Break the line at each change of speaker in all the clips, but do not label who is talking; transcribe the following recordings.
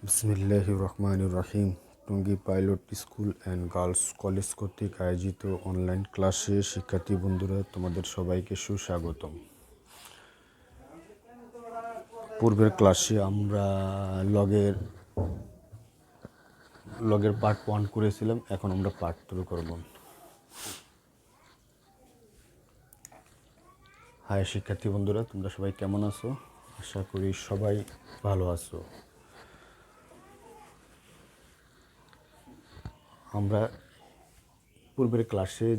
বিসমিল্লাহির রহমানির রহিম। Tongi pilot school and girls college কর্তৃক আয়োজিত অনলাইন ক্লাসে শিক্ষার্থী বন্ধুরা তোমাদের সবাইকে সুস্বাগতম। পূর্বের ক্লাসে আমরা লগের পার্ট 1 করেছিলাম, এখন আমরা পার্ট 2 করব। হাই শিক্ষার্থী বন্ধুরা, তোমরা সবাই কেমন আছো? আশা করি সবাই ভালো আছো। আমরা পূর্বের ক্লাসে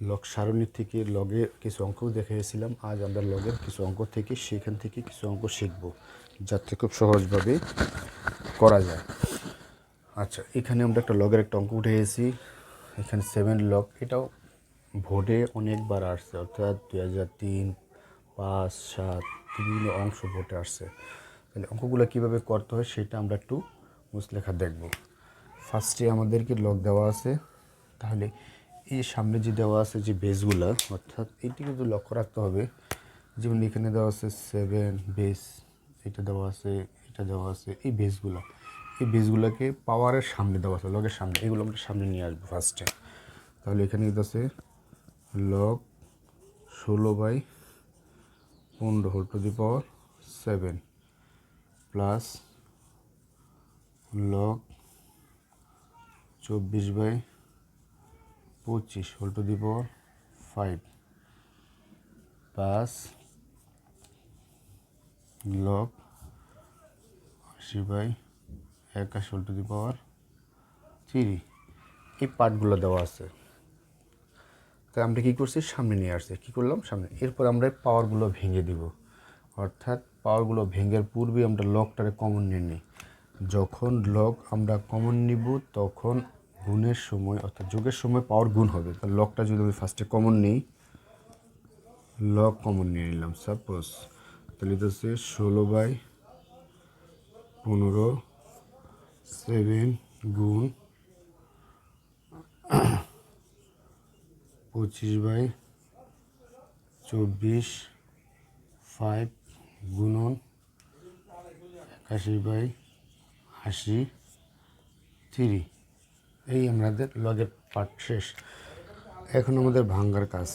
লগ সারণী থেকে লগের কিছু অঙ্ক দেখিয়েছিলাম। আজ আমরা লগের কিছু অঙ্ক থেকে সেখান থেকে কিছু অঙ্ক শিখব, যাতে খুব সহজভাবে করা যায়। আচ্ছা, এখানে আমরা একটা লগের একটা অঙ্ক উঠেছি। এখানে 7 লগ, এটাও ভোটে অনেকবার আসছে, অর্থাৎ 2003, 5, 7 বিভিন্ন অংশ ভোটে আসছে। তাহলে অঙ্কগুলো কীভাবে করতে হয় সেটা আমরা একটু মুছলেখা দেখব। ফার্স্টে আমাদেরকে লগ দেওয়া আছে, তাহলে এই সামনে যে দেওয়া আছে যে বেসগুলা, অর্থাৎ এটি কিন্তু লক্ষ্য রাখতে হবে। যেমন এখানে দেওয়া আছে 7 বেস, এটা দেওয়া আছে, এটা দেওয়া আছে। এই বেসগুলোকে পাওয়ারের সামনে দেওয়া আছে, লগের সামনে, এগুলো আমরা সামনে নিয়ে আসবো ফার্স্টে। তাহলে এখানে আছে log 16/15 whole to the power 7 plus log 24/25 whole to the power 5 plus log 80/81 whole to the power 3। এই পার্টগুলো দেওয়া আছে। তাই আমরা কী করছি, সামনে নিয়ে আসছি। কী করলাম, সামনে। এরপর আমরা পাওয়ারগুলো ভেঙে দিব, অর্থাৎ পাওয়ারগুলো ভেঙের পূর্বে আমরা লগটারে কমন নিয়ে নিই। যখন লগ আমরা কমন নিব তখন গুণের সময়, অর্থাৎ যোগের সময় পাওয়ার গুণ হবে। তাহলে লগটা যদি আমি ফার্স্টে কমন নিই, লগ কমন নিয়ে নিলাম সাপোজ, তাহলে এটা হচ্ছে 16/15 7 গুণ 25/24 5 গুণন 81/80 3। এই আমাদের লগের পার্ট শেষ। এখন আমাদের ভাঙ্গার কাজ।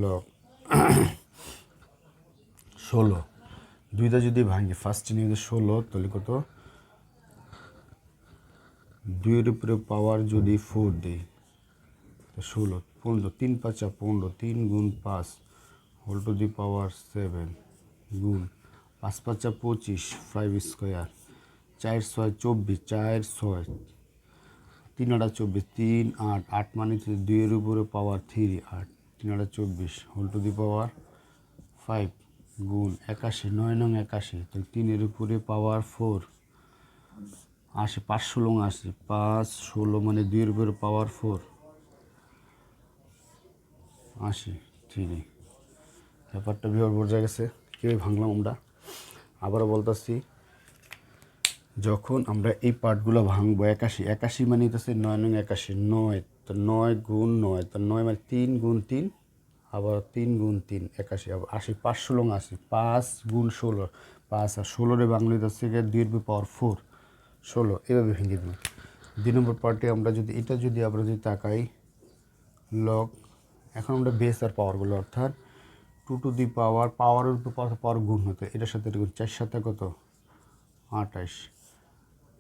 লগ 16, দুইটা যদি ভাঙি, ফার্স্টে নিয়ে 16, তাহলে কত, 2-এর উপরে পাওয়ার যদি 4 দিই, 16, 15, 3 5 15, 3 গুণ 5 হোল টু দি পাওয়ার 7 গুণ 5 5 25 5 স্কোয়ার 4 6 24 4 6 3 8 24 3 8 8 মানে 2-এর উপরে পাওয়ার 3 8 3 8 24 হোল টু দি পাওয়ার 5 গুণ 81 9 9 81, তাহলে 3-এর উপরে পাওয়ার 4 80 5 16 80 5 16 মানে 2-এর উপরে পাওয়ার 4 80 3। ব্যাপারটা বিভাগ বোঝা গেছে কীভাবে ভাঙলাম আমরা। আবারও বলতেছি, যখন আমরা এই পার্টগুলো ভাঙবো, 81 81 মানে হচ্ছে 9 9 81 9, তো 9 গুণ 9, তো 9 মানে 3 গুণ 3, আবার 3 গুণ 3 81, আবার 80 5 16 80 5 গুণ 16 5 আর 16-রে বাংলা হচ্ছে 2-এর পাওয়ার 4 16। এভাবে ভেঙে দিই। 2 নম্বর পার্টে আমরা যদি এটা আমরা যদি তাকাই, লগ, এখন আমরা বেস আর পাওয়ারগুলো, অর্থাৎ 2 টু দি পাওয়ারের উপর পাওয়ার গুণ হতে, এটার সাথে এটা 4 7 কত 28,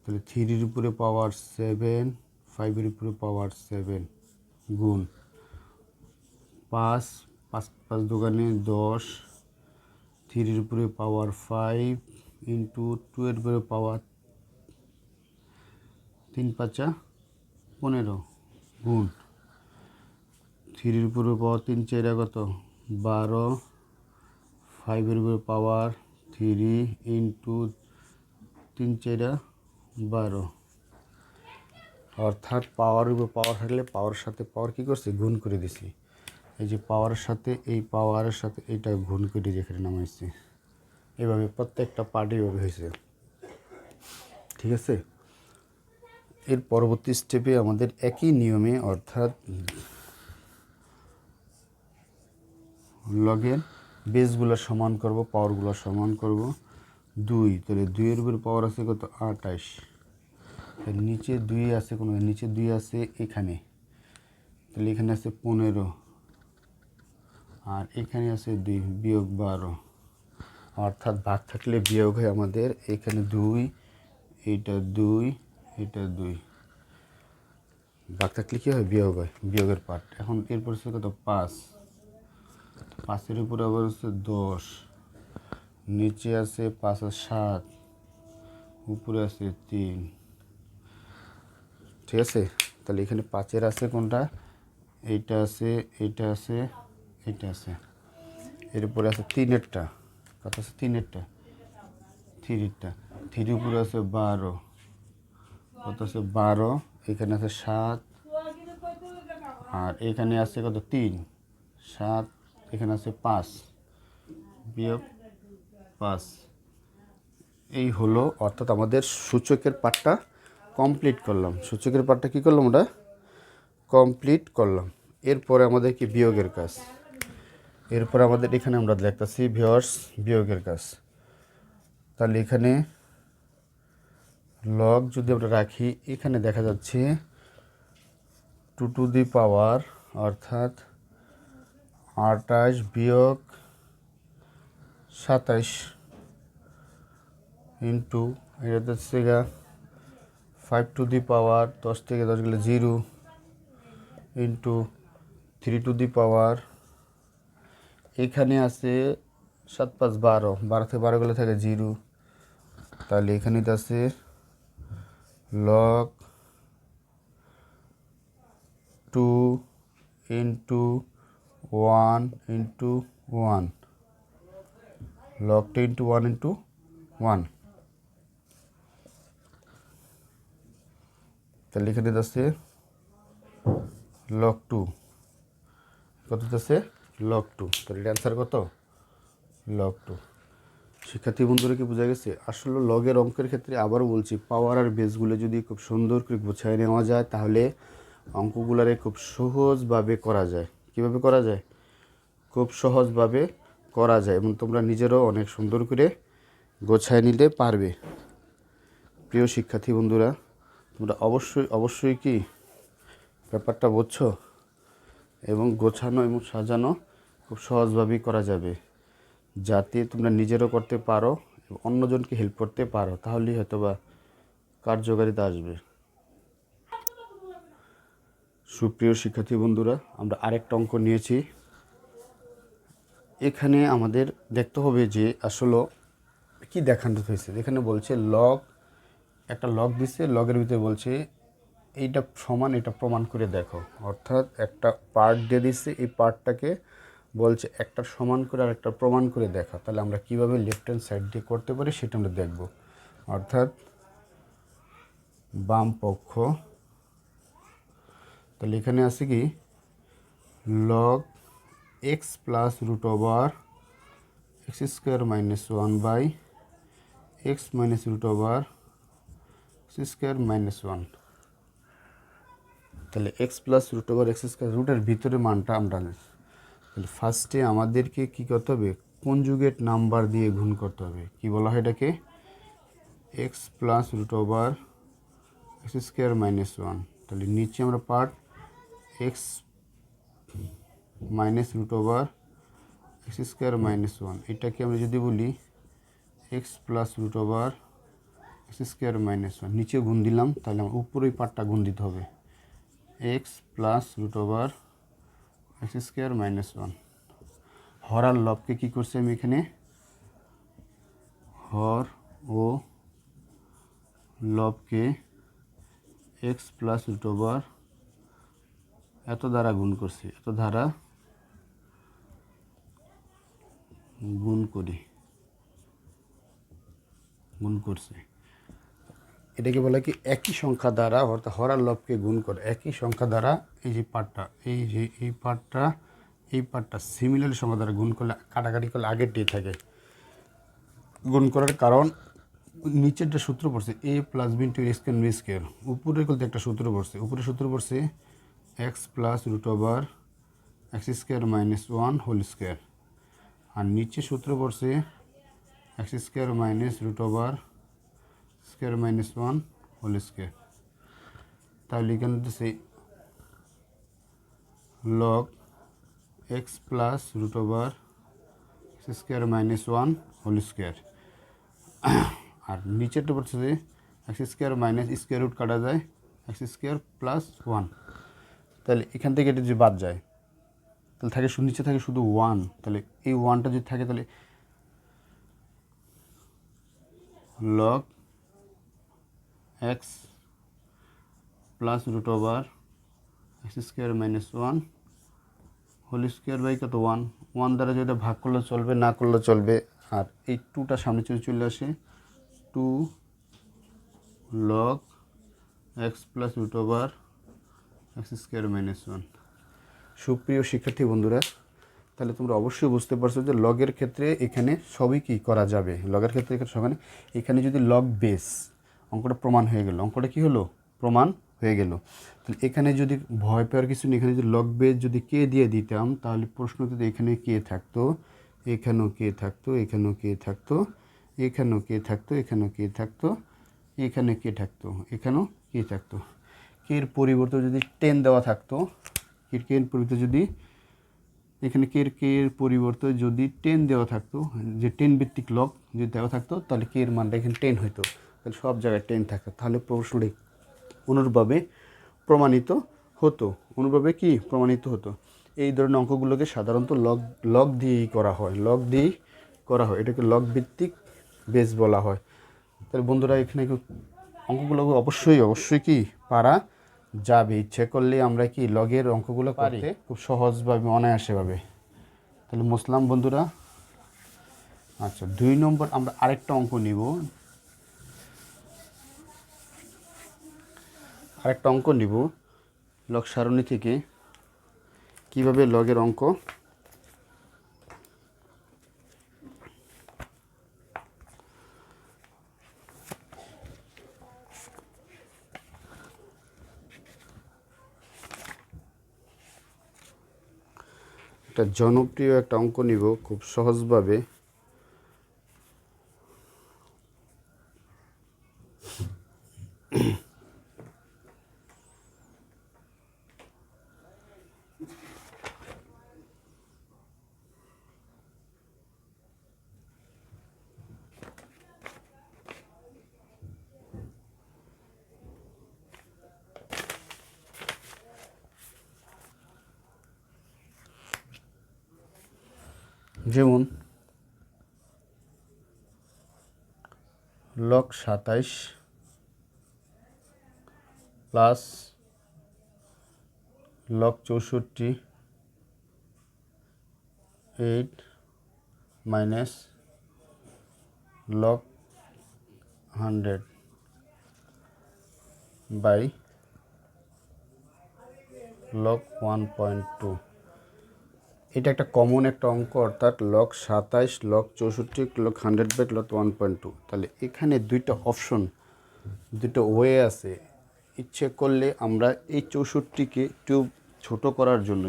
তাহলে 3-এর উপরে পাওয়ার 7 5-এর উপরে পাওয়ার 7 গুণ 5 5 5 দোকানে 10 3-এর উপরে পাওয়ার 5 ইন্টু 2-এর উপরে পাওয়ার 3 5 15 গুণ 3-এর উপরে পাওয়ার 3 4 কত 12 5-এর উপরে পাওয়ার 3 ইন্টু 3 4 12, অর্থাৎ পাওয়ার উপর পাওয়ার থাকলে পাওয়ারের সাথে পাওয়ার কী করছে, গুণ করে দিছি। এই যে পাওয়ারের সাথে এই পাওয়ারের সাথে এইটা গুণ করে যেখানে নামাইছি, এভাবে প্রত্যেকটা পার্ট এভাবে হয়েছে। ঠিক আছে, এর পরবর্তী স্টেপে আমাদের একই নিয়মে, অর্থাৎ লগের বেসগুলো সমান করব, পাওয়ারগুলো সমান করব। 2, তাহলে 2 এর উপরে পাওয়ার আছে কত 28। নিচে 2 আছে, কোনো নিচে 2 আছে এখানে, তাহলে এখানে আছে 15, আর এখানে আছে 2 বিয়োগ 12, অর্থাৎ ভাগ থাকলে বিয়োগ হয় আমাদের। এখানে 2, এটা 2, এটা 2, ভাগ থাকলে কী হয় বিয়োগ হয়, বিয়োগের পার্ট। এখন এরপর হচ্ছে কত 5, 5-এর উপরে আবার হচ্ছে 10, নিচে আছে 5 আর 7, উপরে আছে 3, ঠিক আছে। তাহলে এখানে 5-এর আছে কোনটা, এইটা আছে, এইটা আছে, এইটা আছে, এরপরে আছে 3-এরটা, কত আছে 3-এরটা, 3-এরটা, 3 উপরে আছে 12, কত আছে 12, এখানে আছে 7, আর এখানে আছে কত 3, 7, এখানে আছে 5, বিয়োগ 5। এই হলো, অর্থাৎ আমাদের সূচকের পার্টটা কমপ্লিট করলাম। সূচকের পার্টটা কী করলাম, ওটা কমপ্লিট করলাম। এরপরে আমাদের কি বিয়োগের কাজ। এরপরে আমাদের এখানে আমরা দেখতেছি ভিউয়ার্স বিয়োগের কাজ। তাহলে এখানে লগ যদি আমরা রাখি, এখানে দেখা যাচ্ছে 2 টু দি পাওয়ার, অর্থাৎ 28 বিয়োগ 27 ইন্টু এটা হচ্ছে 5 টু দি পাওয়ার, 10 থেকে 10 গেলে 0, ইন্টু 3 টু দি পাওয়ার, এখানে আছে 7 5 12, 12 থেকে 12 গেলে থাকে 0, তাহলে এখানে আছে log 2 into 1 into 1, log 2 into 1 into 1, তাহলে এখানে আছে লগ 2, কত আছে লগ 2, তাহলে অ্যান্সার কত লগ 2। শিক্ষার্থী বন্ধুরা কি বোঝা গেছে? আসলে লগের অঙ্কের ক্ষেত্রে আবারও বলছি, পাওয়ার আর বেসগুলো যদি খুব সুন্দর করে গোছায় নেওয়া যায়, তাহলে অঙ্কগুলারে খুব সহজভাবে করা যায়। কিভাবে করা যায়? খুব সহজভাবে করা যায়, এবং তোমরা নিজেরাও অনেক সুন্দর করে গোছায় নিতে পারবে। প্রিয় শিক্ষার্থী বন্ধুরা, তোমরা অবশ্যই কি ব্যাপারটা বুঝছো, এবং গোছানো এবং সাজানো খুব সহজভাবেই করা যাবে, যাতে তোমরা নিজেরও করতে পারো এবং অন্যজনকে হেল্প করতে পারো, তাহলেই হয়তো বা কার্যকারিতা আসবে। সুপ্রিয় শিক্ষার্থী বন্ধুরা, আমরা আরেকটা অঙ্ক নিয়েছি। এখানে আমাদের দেখতে হবে যে আসলে কি দেখানো হয়েছে। এখানে বলছে লগ, একটা লগ দিচ্ছে, লগের ভিতরে বলছে এইটা সমান, এটা প্রমাণ করে দেখো। অর্থাৎ একটা পার্ট দিয়ে দিচ্ছে, এই পার্টটাকে বলছে একটা সমান করে আর একটা প্রমাণ করে দেখা। তাহলে আমরা কিভাবে লেফট হ্যান্ড সাইড দিয়ে করতে পারি সেটা আমরা দেখব। অর্থাৎ বাম পক্ষ, তাহলে এখানে আছে কি log x plus root over x square minus 1 by x minus root over x square minus 1। তাহলে x plus root over x square, রুটের ভিতরে মানটা আমরা, তাহলে ফার্স্টে আমাদেরকে কী করতে হবে, কনজুগেট নাম্বার দিয়ে গুণ করতে হবে। কি বলা হয় এটাকে? X plus root over x square minus 1। তাহলে নিচে আমরা part x minus root over x square minus 1, এটাকে আমরা যদি বলি x plus root over x square minus 1, নিচে গুণ দিলাম, তাহলে আমার উপরেই পার্টটা গুণ দিতে হবে, x plus root over x square minus 1। হর আর লবকে কী করছি আমি এখানে, হর ও লবকে এক্স প্লাস রুট ওভার এত দ্বারা গুণ করছি, এত দ্বারা গুণ করছি। এটাকে বলে কি একই সংখ্যা দ্বারা, অর্থাৎ হর আর লবকে গুণ করে একই সংখ্যা দ্বারা এই যে পার্টটা, এই পার্টটা সিমিলার সংখ্যা দ্বারা গুণ করলে, কাটাকাটি করলে আগেরটি থাকে। গুণ করার কারণ নিচেরটা সূত্র পড়ছে A plus B into X square B square, উপরের করতে একটা সূত্র পড়ছে, উপরের সূত্র পড়ছে X plus root over x square minus 1 whole square, আর নিচে সূত্র পড়ছে X square minus root over square minus 1 whole square. তাহলে এখানে দিতেছি log x plus root over x square minus 1 whole square. আর নিচেরটা পড়ছে যে X square minus square root কাটা যায় এক্স স্কোয়ার প্লাস 1। তাহলে এখান থেকে এটা যদি বাদ যায় তাহলে থাকে নিচে থাকে শুধু 1। তাহলে এই 1টা যদি থাকে তাহলে log x plus root over x square minus 1 whole square by কত 1। 1 দ্বারা যেটা ভাগ করলে চলবে, না করলে চলবে। আর এই 2টা সামনে চলে আসে 2 log x plus root over x square minus 1। সুপ্রিয় শিক্ষার্থী বন্ধুরা, তাহলে তোমরা অবশ্যই বুঝতে পারছো যে লগের ক্ষেত্রে এখানে সবই কি করা যাবে। লগের ক্ষেত্রে এখানে যদি লগ বেস অঙ্কটা প্রমাণ হয়ে গেল, অঙ্কটা কি হলো প্রমাণ হয়ে গেল। তাহলে এখানে যদি ভয় পাওয়ার কিছু নেই, এখানে যদি লগ বেস যদি কে দিয়ে দিতাম তাহলে প্রশ্নতে এখানে কে থাকতো, এখানেও কে থাকতো, এখানেও কে থাকতো, এখানেও কে থাকতো, এখানেও কে থাকতো, এখানে কে থাকতো, এখানেও কে থাকতো। কের পরিবর্তে যদি 10 দেওয়া থাকতো, কের পরিবর্তে যদি এখানে কের পরিবর্তে যদি 10 দেওয়া থাকতো, যে 10 ভিত্তিক লগ যদি দেওয়া থাকতো তাহলে কের মানটা এখানে 10 হইতো। তাহলে সব জায়গায় 10 থাকতো, তাহলে প্রশ্নটি অনুরূপভাবে প্রমাণিত হতো। অনুরূপভাবে কি প্রমাণিত হতো। এই ধরনের অঙ্কগুলোকে সাধারণত লগ দিয়েই করা হয়, লগ দিয়েই করা হয়। এটাকে লগ ভিত্তিক বেস বলা হয়। তাহলে বন্ধুরা এখানে অঙ্কগুলো অবশ্যই কি পারা যাবে। ইচ্ছে করলে আমরা কি লগের অঙ্কগুলো করতে খুব সহজভাবে অনায়াসেভাবে। তাহলে মুসলাম বন্ধুরা। আচ্ছা 2 নম্বর আমরা আরেকটা অঙ্ক নিব। লগ সারণী থেকে কিভাবে লগের অঙ্ক একটা জনপ্রিয় একটা অঙ্ক নিব খুব সহজভাবে। যেমন log 27 plus log 64 8 minus log 100 by log 1.2। এটা একটা কমন একটা অঙ্ক, অর্থাৎ log 27 log 64 log 100 by log 1.2। তাহলে এখানে দুইটা অপশন, দুটো ওয়ে আছে। ইচ্ছে করলে আমরা এই 64কে একটু ছোটো করার জন্য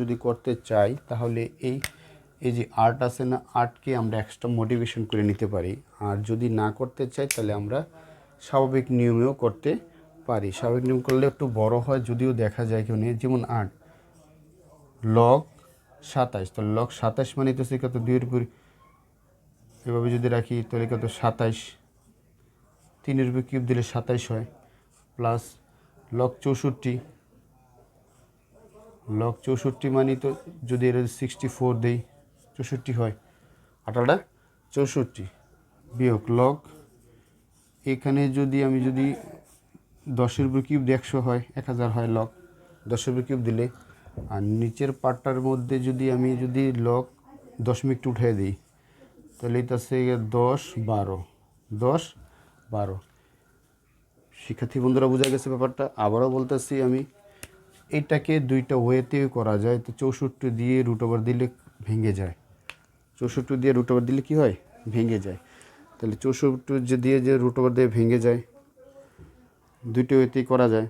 যদি করতে চাই তাহলে এই যে 8 আছে না, 8কে আমরা এক্সট্রা মোটিভেশন করে নিতে পারি। আর যদি না করতে চাই তাহলে আমরা স্বাভাবিক নিয়মেও করতে পারি। স্বাভাবিক নিয়ম করলে একটু বড় হয়, যদিও দেখা যায় কেউ নেই। যেমন 8 লগ 27, তাহলে লগ 27 মানে তো সে কত 2 এর উপর এভাবে যদি রাখি তাহলে কত 27, 3 এর উপর কিউব দিলে 27 হয়, প্লাস লগ 64 মানে তো যদি এর 64 দেই 64 হয়, 8টা 64 বিয়োগ লগ এখানে যদি 10-এর উপর কিউব দিয়ে 100 হয়, 1000 হয় লগ 10-এর উপর কিউব দিলে। আর নিচের পার্টটার মধ্যে যদি লগ দশমিকটা উঠিয়ে দিই তাহলে এটা হচ্ছে 10-12। শিক্ষার্থী বন্ধুরা বোঝা গেছে ব্যাপারটা। আবারও বলতেছি আমি, এটাকে দুইটা ওয়েতেও করা যায়। তো 64 দিয়ে রুট ওভার দিলে ভেঙে যায়, 64 দিয়ে রুট ওভার দিলে কী হয় ভেঙে যায়। তাহলে 64 দিয়ে যে রুট ওভার দিয়ে ভেঙে যায়, দুইটা ওয়েতেই করা যায়।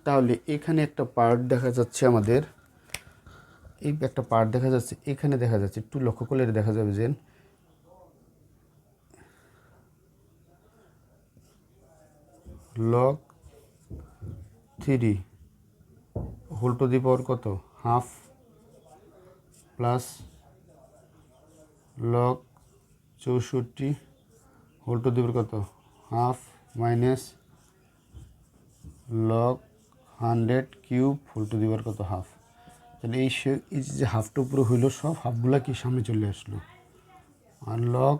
তাহলে এখানে একটা পার্ট দেখা যাচ্ছে আমাদের এই একটা পার্ট দেখা যাচ্ছে, এখানে দেখা যাচ্ছে, একটু লক্ষ্য করলে দেখা যাবে যে log 3 whole to the power কত half plus log 64 whole to the power কত half minus log 100 cube whole to the power কত হাফ। তাহলে এই যে হাফটা উপরে হইলো, সব হাফগুলা কি সামনে চলে আসলো। আর লগ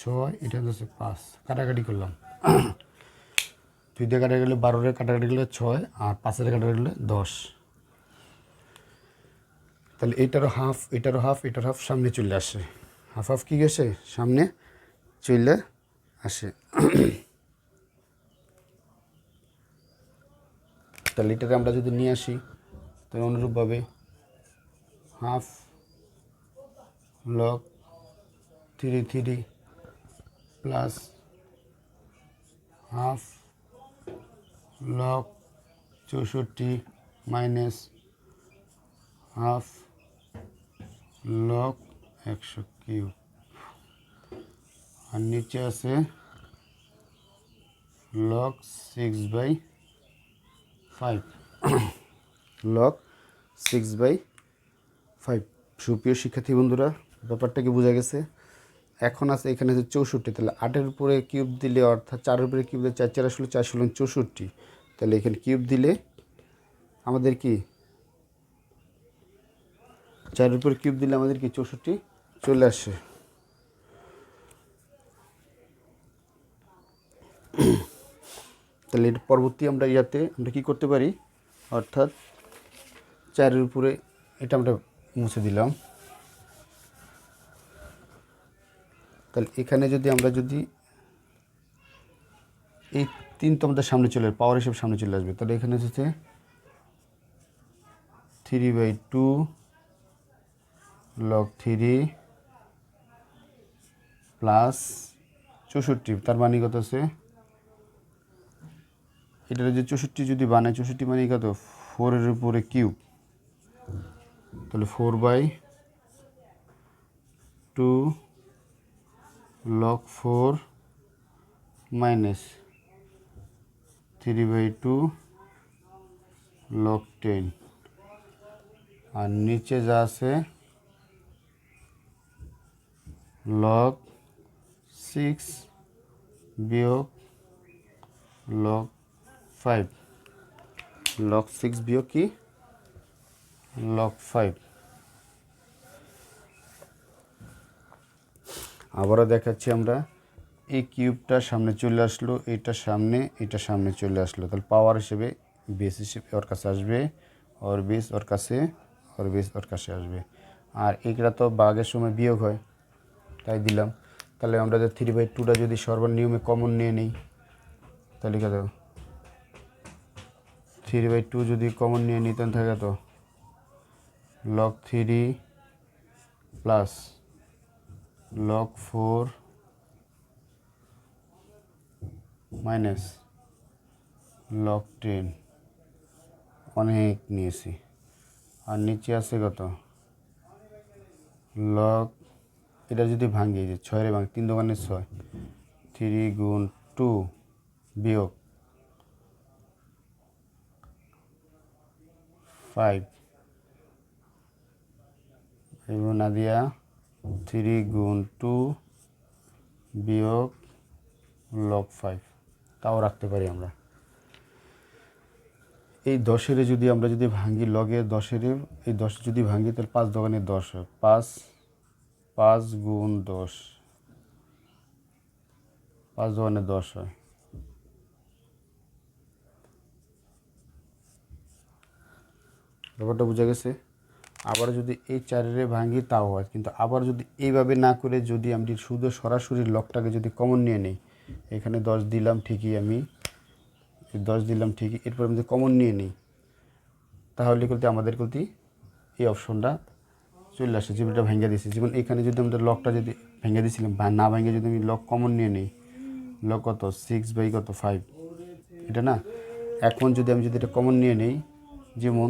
6 এটা হচ্ছে 5, কাটাকাটি করলাম 2 দিয়ে কাটা গেলে 12, কাটাকাটি গেলে 6, আর 5 কাটাকাটি গেলে 10। তাহলে এটারও হাফ, এটারও হাফ, এটার হাফ সামনে চলে আসে, হাফ হাফ কি গেছে সামনে চলে আসে। তাহলে এটারে আমরা যদি নিয়ে আসি তাহলে অনুরূপভাবে half log 3 plus half log 64 minus half log 100 cube, আর নিচে আছে লগ 6/5 লগ 6/5। সুপ্রিয় শিক্ষার্থী বন্ধুরা, ব্যাপারটা কি বোঝা গেছে? এখন আছে এখানে আছে 64, তাহলে 8-এর উপরে কিউব দিলে, অর্থাৎ 4-এর উপরে কিউব দিলে 4 4 আসলে 4 ষোলো 64, তাহলে এখানে কিউব দিলে আমাদের কি 4-এর উপরে কিউব দিলে আমাদের কি 64 চলে আসে। তাহলে এর পরবর্তী আমরা ইয়াতে আমরা কী করতে পারি, অর্থাৎ 4-এর উপরে এটা আমরা মুছে দিলাম। তাহলে এখানে যদি আমরা যদি এই 3 তো আমাদের সামনে চলে পাওয়ার হিসেবে সামনে চলে আসবে, তাহলে এখানে হচ্ছে 3/2 লগ 3 প্লাস 64, তার মানে কত আছে এটা যে 64 যদি বানায়, 64 মানে কত 4-এর উপরে কিউব, তাহলে 4/2 লগ 4 মাইনাস 3/2 লগ 10, আর নিচে যা আছে লগ 6 বিয়োগ লগ 5, লগ 6 বিয়োগ কি লগ 5। আবারও দেখাচ্ছি আমরা, এই কিউবটা সামনে চলে আসলো, এটা সামনে চলে আসলো, তাহলে পাওয়ার হিসেবে বেস হিসেবে ওর কাছে আসবে, ওর বেস ওর কাছে, ওর বেস ওর কাছে আসবে। আর এইটা তো ভাগের সময় বিয়োগ হয়, তাই দিলাম। তাহলে আমরা যে 3/2টা যদি সর্বনিয়মে কমন নিয়ে নিই, তাহলে কত 3/2 যদি কমন নিয়ে নিই তাহলে থাকে তো log 3 plus log 4 minus log 10, অনেক নিয়েছি। আর নিচে আছে কত লগ, এটা যদি ভাঙি যে 6-রে ভাঙি 3 দোকানে 6, 3 গুণ 2 বিয়োগ 5 এবং না দিয়া 3 গুণ 2 বিয়োগ লগ 5, তাও রাখতে পারি আমরা। এই 10-এর যদি আমরা যদি ভাঙি লগের 10-এর, এই 10 যদি ভাঙি তাহলে 5 দোকানে 10 হয়, 5 গুণ 10, 5 দোকানে 10 হয়। ব্যাপারটা বোঝা গেছে? আবার যদি এই 4-এর ভাঙি তাও হয়, কিন্তু আবার যদি এইভাবে না করে যদি আমি শুধু সরাসরি লগটাকে যদি কমন নিয়ে নিই, এখানে 10 দিলাম ঠিকই, আমি 10 দিলাম ঠিকই, এরপর আমি যদি কমন নিয়ে নিই তাহলে কিন্তু আমাদের কিন্তু এই অপশনটা চলে আসে, যেটা ভেঙে দিয়েছি। যেমন এখানে যদি আমাদের লকটা যদি ভেঙে দিয়েছিলাম বা না ভেঙে যদি আমি লক কমন নিয়ে নিই, লক কত 6/5 এটা না। এখন যদি আমি যদি এটা কমন নিয়ে নিই, যেমন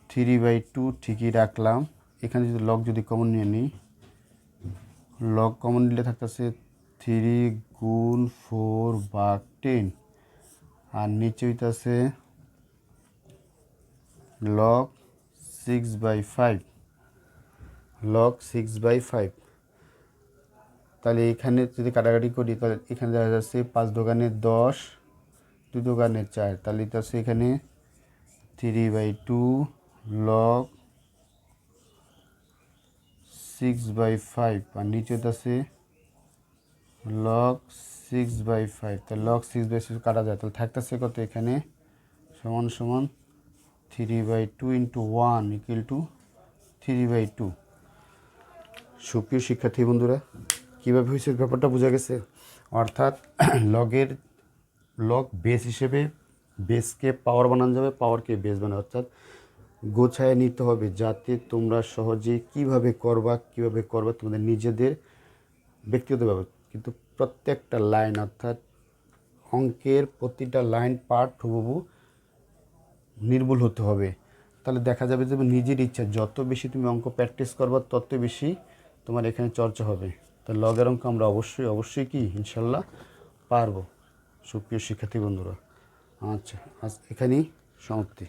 3/2 ঠিকই রাখলাম। এখানে যদি লগ যদি কমন নিয়ে নিই, লগ কমন নিলে থাকতেছে 3 গুণ 4/10, আর নিচে হইতেছে লগ 6/5, লগ 6/5। তাহলে এখানে যদি কাটাকাটি করি তাহলে এখানে দেখা যাচ্ছে 5 দোকানে 10, 2 দোকানে 4, তাহলে এটা আছে এখানে 3/2 লগ 6/5, আর নিচে আছে লগ 6/5। তাহলে লগ 6/6 কাটা যায়, তাহলে থাকতেছে কত এখানে সমান সমান 3/2 ইন্টু 1 ইকুয়াল টু 3/2। সুপ্রিয় শিক্ষার্থী বন্ধুরা, কীভাবে হয়েছে ব্যাপারটা বোঝা গেছে? অর্থাৎ লগের লগ বেস হিসেবে বেসকে পাওয়ার বানানো যাবে, পাওয়ারকে বেস বানানো, অর্থাৎ গোছায় নিতে হবে যাতে তোমরা সহজে কীভাবে করবা তোমাদের নিজেদের ব্যক্তিগতভাবে, কিন্তু প্রত্যেকটা লাইন অর্থাৎ অঙ্কের প্রতিটা লাইন পার্ট হুবহু নির্ভুল হতে হবে। তাহলে দেখা যাবে যে নিজের ইচ্ছা যত বেশি তুমি অঙ্ক প্র্যাকটিস করবা তত বেশি তোমার এখানে চর্চা হবে। তো লগের অঙ্ক আমরা অবশ্যই কি ইনশাল্লাহ পারবো। সুপ্রিয় শিক্ষার্থী বন্ধুরা, আচ্ছা আজ এখানেই সমাপ্তি।